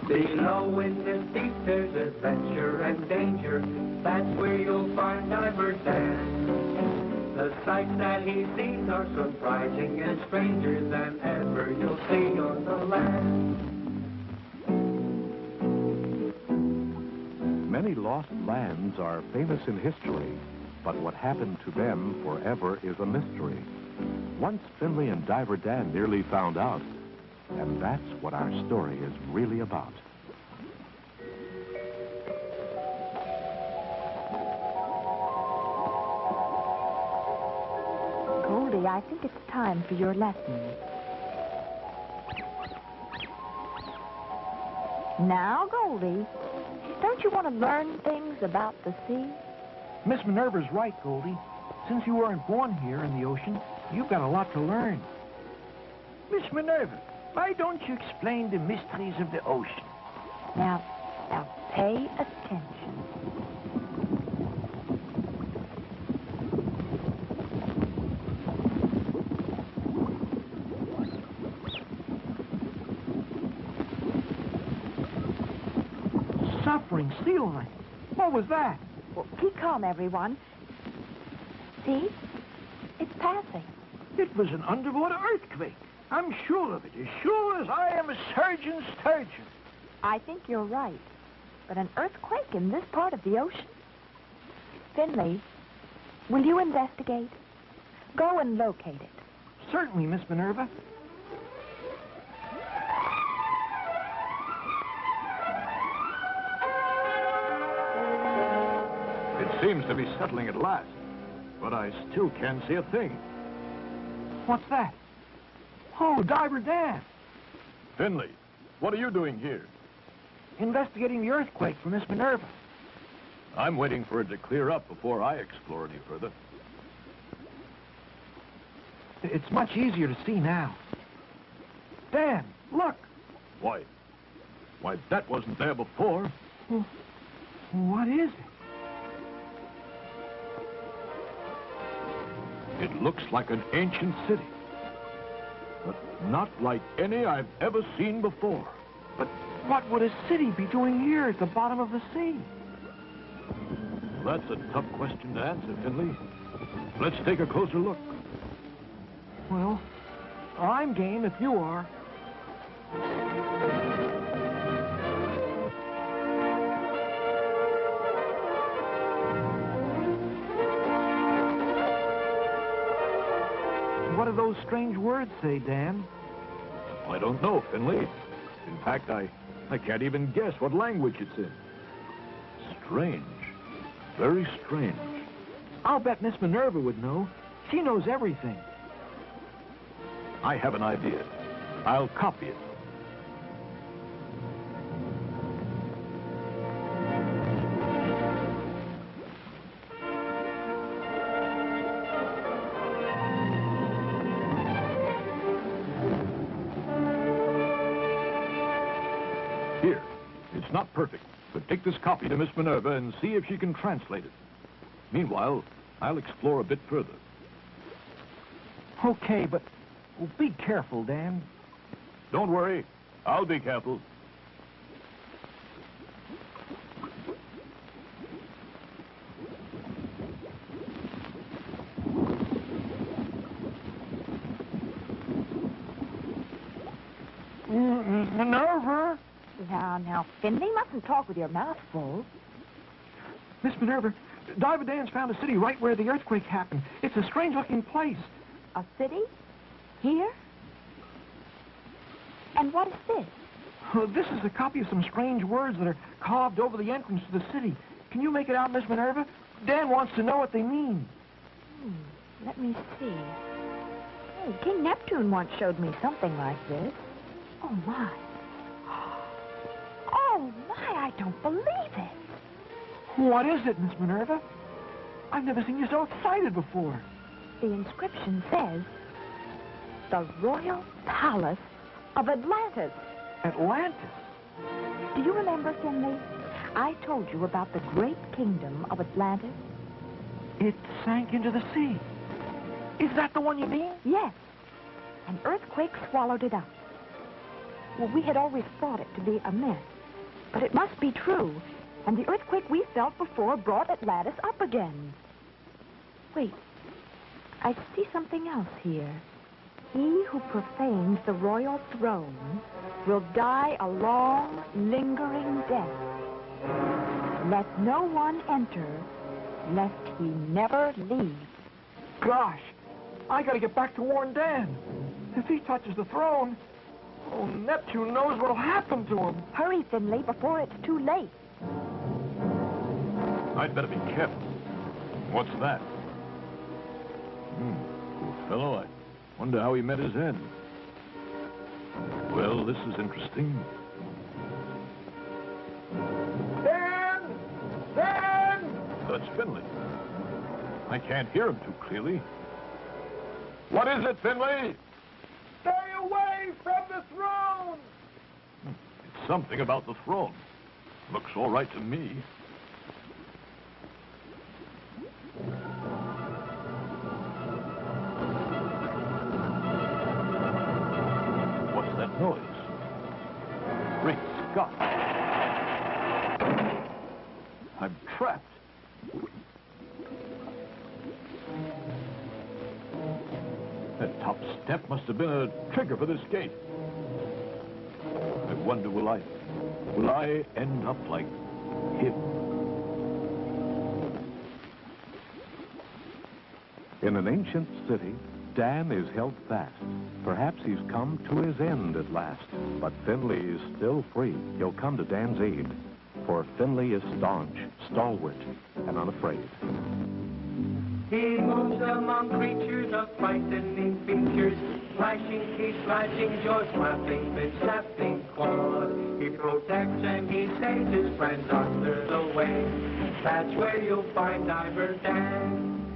Below in the deep there's adventure and danger. That's where you'll find Diver Dan. The sights that he sees are surprising and stranger than ever you'll see on the land. Many lost lands are famous in history, but what happened to them forever is a mystery. Once Finley and Diver Dan nearly found out, and that's what our story is really about. Goldie, I think it's time for your lesson. Now, Goldie, don't you want to learn things about the sea? Miss Minerva's right, Goldie. Since you weren't born here in the ocean, you've got a lot to learn. Miss Minerva, why don't you explain the mysteries of the ocean? Now pay attention. Suffering sea lion. What was that? Well, keep calm, everyone. See? It's passing. It was an underwater earthquake. I'm sure of it, as sure as I am a surgeon's surgeon. I think you're right. But an earthquake in this part of the ocean? Finley, will you investigate? Go and locate it. Certainly, Miss Minerva. It seems to be settling at last, but I still can't see a thing. What's that? Oh, Diver Dan. Finley, what are you doing here? Investigating the earthquake for Miss Minerva. I'm waiting for it to clear up before I explore any further. It's much easier to see now. Dan, look. Why, that wasn't there before. Well, what is it? It looks like an ancient city, but not like any I've ever seen before. But what would a city be doing here at the bottom of the sea? Well, that's a tough question to answer, Finley. Let's take a closer look. Well, I'm game if you are. What do those strange words say, Dan? I don't know, Finley. In fact, I can't even guess what language it's in. Strange. Very strange. I'll bet Miss Minerva would know. She knows everything. I have an idea. I'll copy it. Here. It's not perfect, but take this copy to Miss Minerva and see if she can translate it. Meanwhile, I'll explore a bit further. Okay, but be careful, Dan. Don't worry. I'll be careful. Minerva? Now, Finley, mustn't talk with your mouth full. Miss Minerva, Diver Dan's found a city right where the earthquake happened. It's a strange-looking place. A city? Here? And what is this? This is a copy of some strange words that are carved over the entrance to the city. Can you make it out, Miss Minerva? Dan wants to know what they mean. Let me see. Hey, King Neptune once showed me something like this. Oh, my. Oh, my, I don't believe it. What is it, Miss Minerva? I've never seen you so excited before. The inscription says, the Royal Palace of Atlantis. Atlantis? Do you remember, Finley? I told you about the great kingdom of Atlantis. It sank into the sea. Is that the one you mean? Yes. An earthquake swallowed it up. Well, we had always thought it to be a myth. But it must be true. And the earthquake we felt before brought Atlantis up again. Wait. I see something else here. He who profanes the royal throne will die a long, lingering death. Let no one enter, lest he never leave. Gosh, I gotta get back to warn Dan. If he touches the throne, oh, Neptune knows what'll happen to him. Hurry, Finley, before it's too late. I'd better be careful. What's that? Poor fellow. I wonder how he met his end. Well, this is interesting. Dan! Dan! That's Finley. I can't hear him too clearly. What is it, Finley? Stay away from the throne! It's something about the throne. Looks all right to me. What's that noise? Great Scott. I'm trapped. That top step must have been a trigger for this gate. I wonder, will I end up like him? In an ancient city, Dan is held fast. Perhaps he's come to his end at last. But Finley is still free. He'll come to Dan's aid. For Finley is staunch, stalwart, and unafraid. He moves among creatures of frightening features, flashing teeth, slashing jaws, slapping fish, snapping claws. He protects and he saves his friends under the waves. That's where you'll find Diver Dan.